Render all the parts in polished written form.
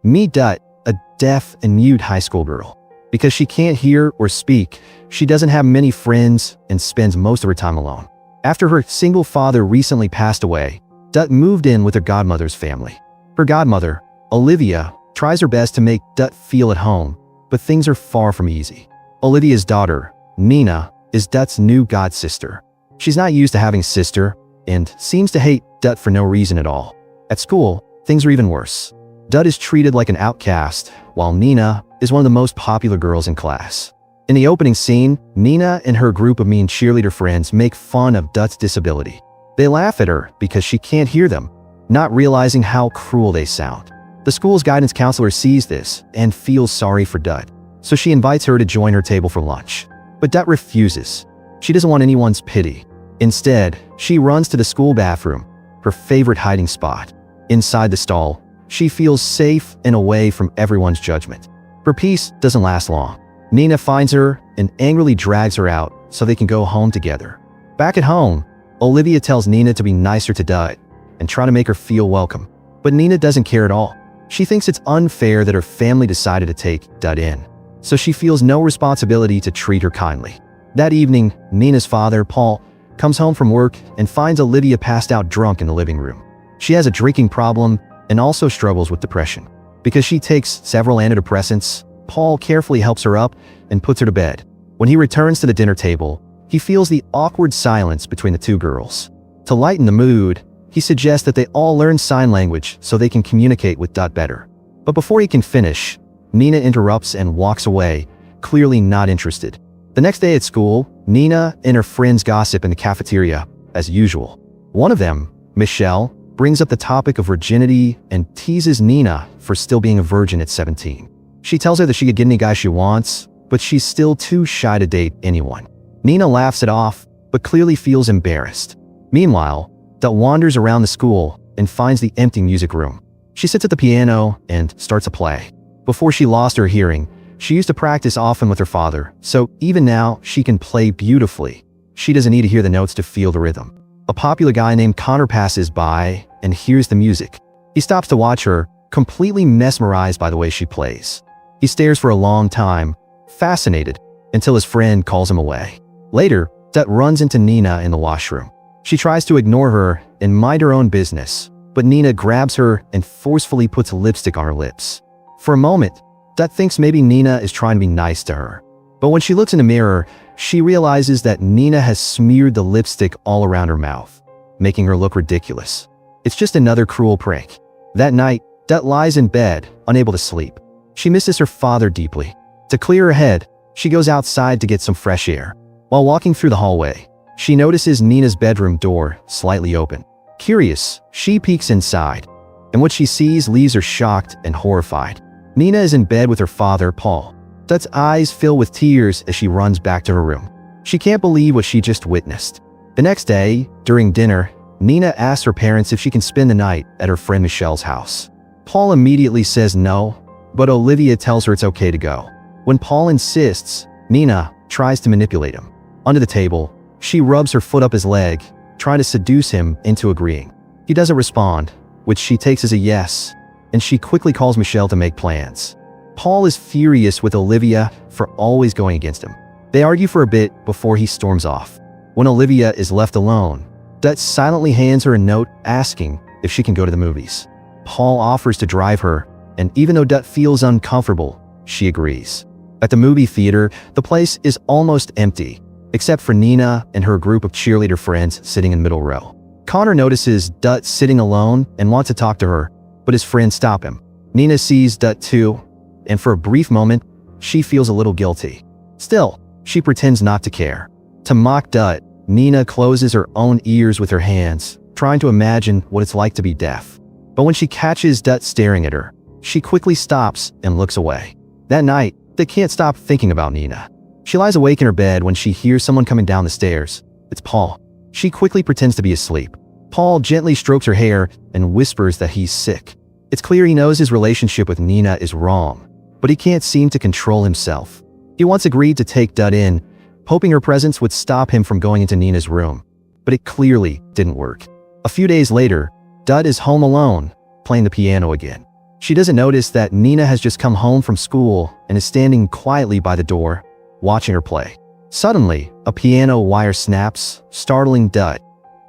Meet Dut, a deaf and mute high school girl. Because she can't hear or speak, she doesn't have many friends and spends most of her time alone. After her single father recently passed away, Dut moved in with her godmother's family. Her godmother, Olivia, tries her best to make Dut feel at home, but things are far from easy. Olivia's daughter, Nina, is Dut's new god sister. She's not used to having a sister and seems to hate Dut for no reason at all. At school, things are even worse. Dut is treated like an outcast, while Nina is one of the most popular girls in class. In the opening scene, Nina and her group of mean cheerleader friends make fun of Dut's disability. They laugh at her because she can't hear them, not realizing how cruel they sound. The school's guidance counselor sees this and feels sorry for Dut, so she invites her to join her table for lunch. But Dut refuses. She doesn't want anyone's pity. Instead, she runs to the school bathroom, her favorite hiding spot. Inside the stall, she feels safe and away from everyone's judgment. Her peace doesn't last long. Nina finds her and angrily drags her out so they can go home together. Back at home, Olivia tells Nina to be nicer to Dut and try to make her feel welcome. But Nina doesn't care at all. She thinks it's unfair that her family decided to take Dut in, so she feels no responsibility to treat her kindly. That evening, Nina's father, Paul, comes home from work and finds Olivia passed out drunk in the living room. She has a drinking problem and also struggles with depression. Because she takes several antidepressants, Paul carefully helps her up and puts her to bed. When he returns to the dinner table, he feels the awkward silence between the two girls. To lighten the mood, he suggests that they all learn sign language so they can communicate with Dut better. But before he can finish, Nina interrupts and walks away, clearly not interested. The next day at school, Nina and her friends gossip in the cafeteria, as usual. One of them, Michelle, brings up the topic of virginity and teases Nina for still being a virgin at 17. She tells her that she could get any guy she wants, but she's still too shy to date anyone. Nina laughs it off, but clearly feels embarrassed. Meanwhile, Dut wanders around the school and finds the empty music room. She sits at the piano and starts to play. Before she lost her hearing, she used to practice often with her father, so even now she can play beautifully. She doesn't need to hear the notes to feel the rhythm. A popular guy named Connor passes by and hears the music. He stops to watch her, completely mesmerized by the way she plays. He stares for a long time, fascinated, until his friend calls him away. Later, Dut runs into Nina in the washroom. She tries to ignore her and mind her own business, but Nina grabs her and forcefully puts lipstick on her lips. For a moment, Dut thinks maybe Nina is trying to be nice to her. But when she looks in the mirror, she realizes that Nina has smeared the lipstick all around her mouth, making her look ridiculous. It's just another cruel prank. That night, Dut lies in bed, unable to sleep. She misses her father deeply. To clear her head, she goes outside to get some fresh air. While walking through the hallway, she notices Nina's bedroom door slightly open. Curious, she peeks inside, and what she sees leaves her shocked and horrified. Nina is in bed with her father, Paul. Dut's eyes fill with tears as she runs back to her room. She can't believe what she just witnessed. The next day, during dinner, Nina asks her parents if she can spend the night at her friend Michelle's house. Paul immediately says no, but Olivia tells her it's okay to go. When Paul insists, Nina tries to manipulate him. Under the table, she rubs her foot up his leg, trying to seduce him into agreeing. He doesn't respond, which she takes as a yes, and she quickly calls Michelle to make plans. Paul is furious with Olivia for always going against him. They argue for a bit before he storms off. When Olivia is left alone, Dut silently hands her a note asking if she can go to the movies. Paul offers to drive her, and even though Dut feels uncomfortable, she agrees. At the movie theater, the place is almost empty, except for Nina and her group of cheerleader friends sitting in the middle row. Connor notices Dut sitting alone and wants to talk to her, but his friends stop him. Nina sees Dut too, and for a brief moment, she feels a little guilty. Still, she pretends not to care. To mock Dut, Nina closes her own ears with her hands, trying to imagine what it's like to be deaf. But when she catches Dut staring at her, she quickly stops and looks away. That night, they can't stop thinking about Nina. She lies awake in her bed when she hears someone coming down the stairs. It's Paul. She quickly pretends to be asleep. Paul gently strokes her hair and whispers that he's sick. It's clear he knows his relationship with Nina is wrong, but he can't seem to control himself. He once agreed to take Dut in, hoping her presence would stop him from going into Nina's room, but it clearly didn't work. A few days later, Dut is home alone, playing the piano again. She doesn't notice that Nina has just come home from school and is standing quietly by the door, watching her play. Suddenly, a piano wire snaps, startling Dut,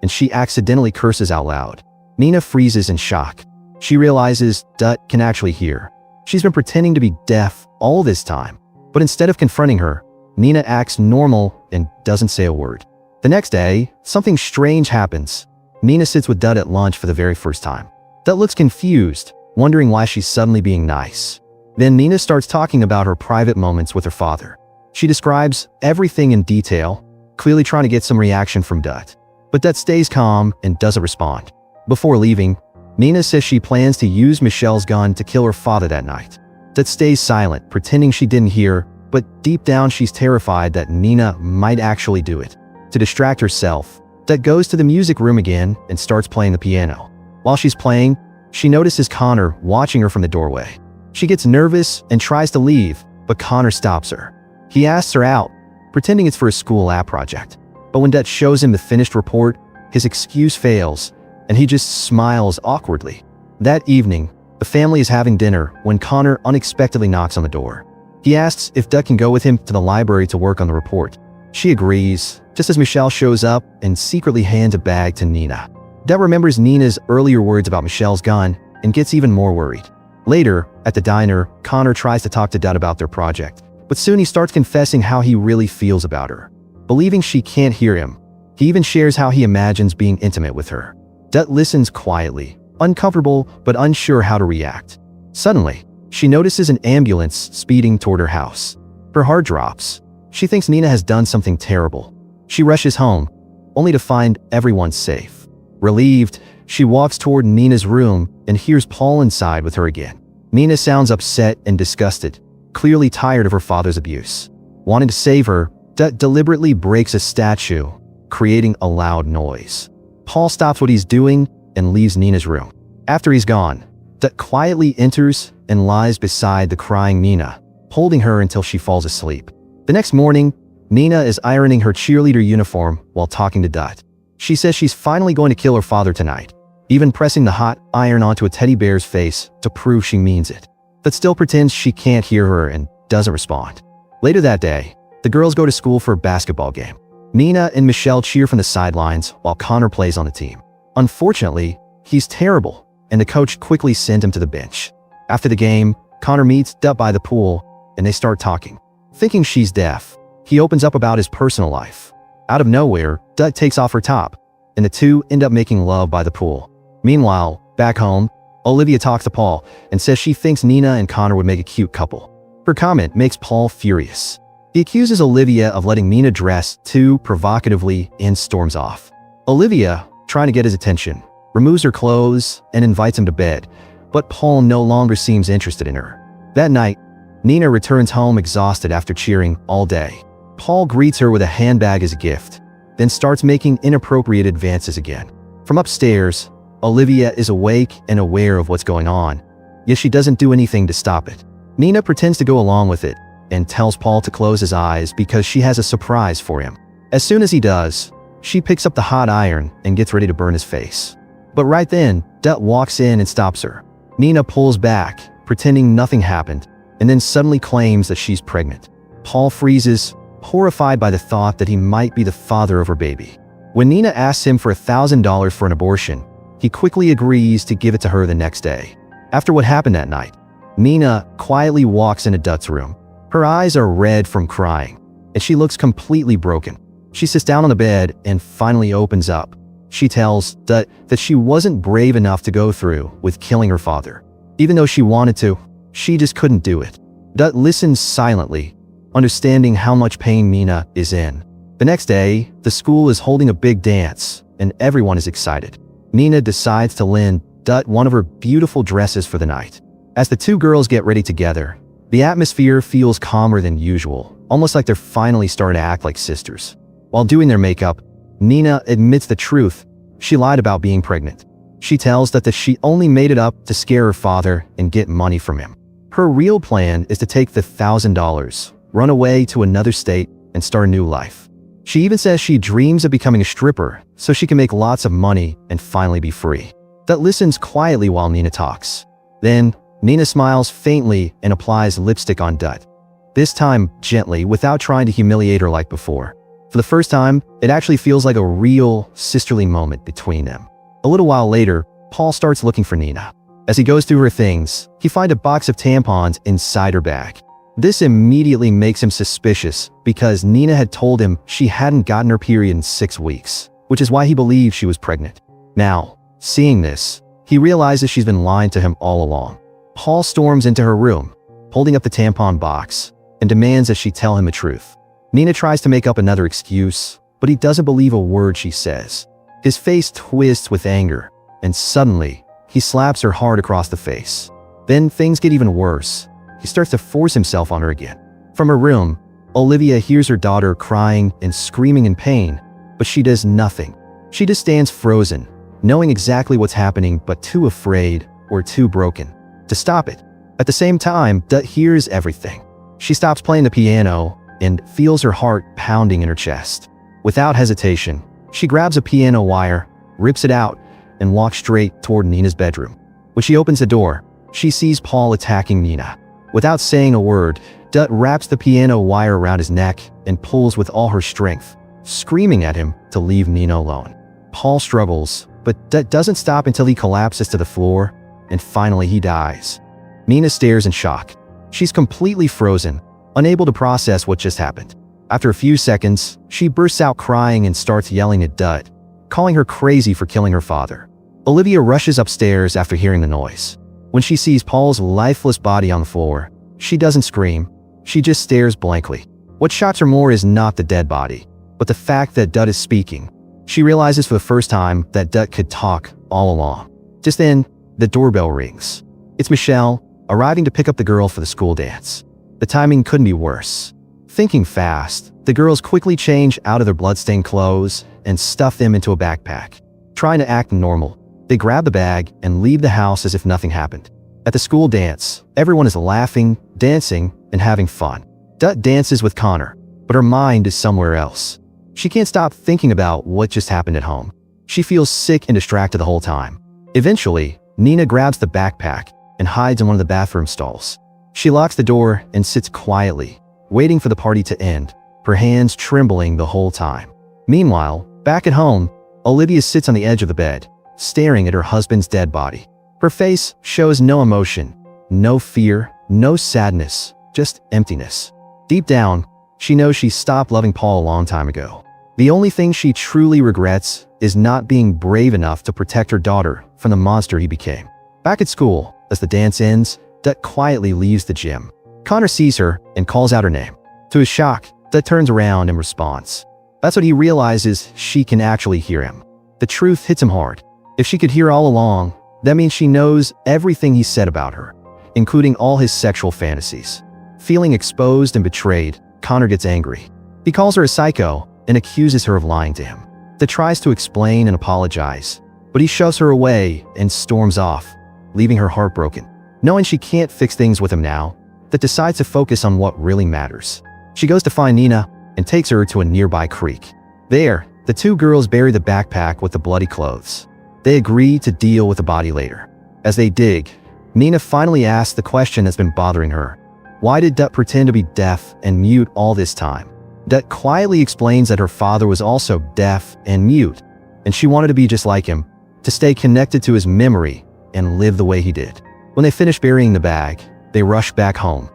and she accidentally curses out loud. Nina freezes in shock. She realizes Dut can actually hear. She's been pretending to be deaf all this time, but instead of confronting her, Nina acts normal and doesn't say a word. The next day, something strange happens. Nina sits with Dut at lunch for the very first time. Dut looks confused, wondering why she's suddenly being nice. Then Nina starts talking about her private moments with her father. She describes everything in detail, clearly trying to get some reaction from Dut. But Dut stays calm and doesn't respond. Before leaving, Nina says she plans to use Michelle's gun to kill her father that night. Dut stays silent, pretending she didn't hear, but deep down she's terrified that Nina might actually do it. To distract herself, Dut goes to the music room again and starts playing the piano. While she's playing, she notices Connor watching her from the doorway. She gets nervous and tries to leave, but Connor stops her. He asks her out, pretending it's for a school lab project. But when Dut shows him the finished report, his excuse fails, and he just smiles awkwardly. That evening, the family is having dinner when Connor unexpectedly knocks on the door. He asks if Dut can go with him to the library to work on the report. She agrees, just as Michelle shows up and secretly hands a bag to Nina. Dut remembers Nina's earlier words about Michelle's gun and gets even more worried. Later, at the diner, Connor tries to talk to Dut about their project, but soon he starts confessing how he really feels about her. Believing she can't hear him, he even shares how he imagines being intimate with her. Dut listens quietly, uncomfortable but unsure how to react. Suddenly, she notices an ambulance speeding toward her house. Her heart drops. She thinks Nina has done something terrible. She rushes home, only to find everyone safe. Relieved, she walks toward Nina's room and hears Paul inside with her again. Nina sounds upset and disgusted, clearly tired of her father's abuse. Wanting to save her, Dut deliberately breaks a statue, creating a loud noise. Paul stops what he's doing and leaves Nina's room. After he's gone, Dut quietly enters and lies beside the crying Nina, holding her until she falls asleep. The next morning, Nina is ironing her cheerleader uniform while talking to Dut. She says she's finally going to kill her father tonight, even pressing the hot iron onto a teddy bear's face to prove she means it. Dut still pretends she can't hear her and doesn't respond. Later that day, the girls go to school for a basketball game. Nina and Michelle cheer from the sidelines while Connor plays on the team. Unfortunately, he's terrible, and the coach quickly sends him to the bench. After the game, Connor meets Dut by the pool, and they start talking. Thinking she's deaf, he opens up about his personal life. Out of nowhere, Dut takes off her top, and the two end up making love by the pool. Meanwhile, back home, Olivia talks to Paul and says she thinks Nina and Connor would make a cute couple. Her comment makes Paul furious. He accuses Olivia of letting Nina dress too provocatively and storms off. Olivia, trying to get his attention, removes her clothes and invites him to bed, but Paul no longer seems interested in her. That night, Nina returns home exhausted after cheering all day. Paul greets her with a handbag as a gift, then starts making inappropriate advances again. From upstairs, Olivia is awake and aware of what's going on, yet she doesn't do anything to stop it. Nina pretends to go along with it and tells Paul to close his eyes because she has a surprise for him. As soon as he does, she picks up the hot iron and gets ready to burn his face. But right then, Dut walks in and stops her. Nina pulls back, pretending nothing happened, and then suddenly claims that she's pregnant. Paul freezes, horrified by the thought that he might be the father of her baby. When Nina asks him for $1,000 for an abortion, he quickly agrees to give it to her the next day. After what happened that night, Nina quietly walks into Dut's room. Her eyes are red from crying, and she looks completely broken. She sits down on the bed and finally opens up. She tells Dut that she wasn't brave enough to go through with killing her father. Even though she wanted to, she just couldn't do it. Dut listens silently, understanding how much pain Nina is in. The next day, the school is holding a big dance, and everyone is excited. Nina decides to lend Dut one of her beautiful dresses for the night. As the two girls get ready together, the atmosphere feels calmer than usual, almost like they're finally starting to act like sisters. While doing their makeup, Nina admits the truth. She lied about being pregnant. She tells Dut that she only made it up to scare her father and get money from him. Her real plan is to take the $1,000, run away to another state, and start a new life. She even says she dreams of becoming a stripper so she can make lots of money and finally be free. Dut listens quietly while Nina talks. Then, Nina smiles faintly and applies lipstick on Dut. This time, gently, without trying to humiliate her like before. For the first time, it actually feels like a real, sisterly moment between them. A little while later, Paul starts looking for Nina. As he goes through her things, he finds a box of tampons inside her bag. This immediately makes him suspicious because Nina had told him she hadn't gotten her period in 6 weeks, which is why he believed she was pregnant. Now, seeing this, he realizes she's been lying to him all along. Paul storms into her room, holding up the tampon box, and demands that she tell him the truth. Nina tries to make up another excuse, but he doesn't believe a word she says. His face twists with anger, and suddenly, he slaps her hard across the face. Then things get even worse. He starts to force himself on her again. From her room, Olivia hears her daughter crying and screaming in pain, but she does nothing. She just stands frozen, knowing exactly what's happening but too afraid or too broken to stop it. At the same time, Dut hears everything. She stops playing the piano and feels her heart pounding in her chest. Without hesitation, she grabs a piano wire, rips it out, and walks straight toward Nina's bedroom. When she opens the door, she sees Paul attacking Nina. Without saying a word, Dut wraps the piano wire around his neck and pulls with all her strength, screaming at him to leave Nina alone. Paul struggles, but Dut doesn't stop until he collapses to the floor, and finally he dies. Nina stares in shock. She's completely frozen, unable to process what just happened. After a few seconds, she bursts out crying and starts yelling at Dut, calling her crazy for killing her father. Olivia rushes upstairs after hearing the noise. When she sees Paul's lifeless body on the floor, she doesn't scream, she just stares blankly. What shocks her more is not the dead body, but the fact that Dut is speaking. She realizes for the first time that Dut could talk all along. Just then, the doorbell rings. It's Michelle, arriving to pick up the girl for the school dance. The timing couldn't be worse. Thinking fast, the girls quickly change out of their bloodstained clothes and stuff them into a backpack. Trying to act normal, they grab the bag and leave the house as if nothing happened. At the school dance, everyone is laughing, dancing, and having fun. Dut dances with Connor, but her mind is somewhere else. She can't stop thinking about what just happened at home. She feels sick and distracted the whole time. Eventually, Nina grabs the backpack and hides in one of the bathroom stalls. She locks the door and sits quietly, waiting for the party to end, her hands trembling the whole time. Meanwhile, back at home, Olivia sits on the edge of the bed, staring at her husband's dead body. Her face shows no emotion, no fear, no sadness, just emptiness. Deep down, she knows she stopped loving Paul a long time ago. The only thing she truly regrets is not being brave enough to protect her daughter from the monster he became. Back at school, as the dance ends, Dut quietly leaves the gym. Connor sees her and calls out her name. To his shock, Dut turns around and responds. That's when he realizes she can actually hear him. The truth hits him hard. If she could hear all along, that means she knows everything he said about her, including all his sexual fantasies. Feeling exposed and betrayed, Connor gets angry. He calls her a psycho and accuses her of lying to him. Dut tries to explain and apologize, but he shoves her away and storms off, leaving her heartbroken. Knowing she can't fix things with him now, Dut decides to focus on what really matters. She goes to find Nina and takes her to a nearby creek. There, the two girls bury the backpack with the bloody clothes. They agree to deal with the body later. As they dig, Nina finally asks the question that's been bothering her. Why did Dut pretend to be deaf and mute all this time? Dut quietly explains that her father was also deaf and mute, and she wanted to be just like him, to stay connected to his memory and live the way he did. When they finish burying the bag, they rush back home,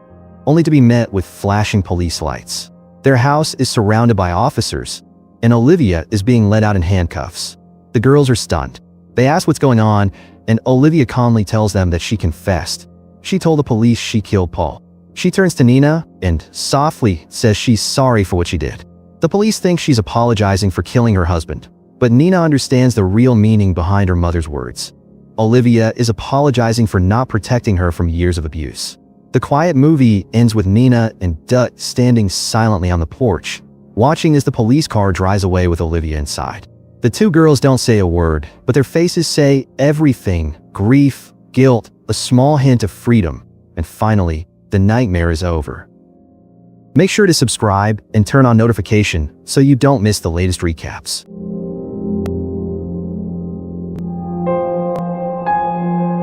only to be met with flashing police lights. Their house is surrounded by officers, and Olivia is being led out in handcuffs. The girls are stunned. They ask what's going on, and Olivia calmly tells them that she confessed. She told the police she killed Paul. She turns to Nina and softly says she's sorry for what she did. The police think she's apologizing for killing her husband, but Nina understands the real meaning behind her mother's words. Olivia is apologizing for not protecting her from years of abuse. The quiet movie ends with Nina and Dut standing silently on the porch, watching as the police car drives away with Olivia inside. The two girls don't say a word, but their faces say everything: grief, guilt, a small hint of freedom, and finally, the nightmare is over. Make sure to subscribe and turn on notification so you don't miss the latest recaps.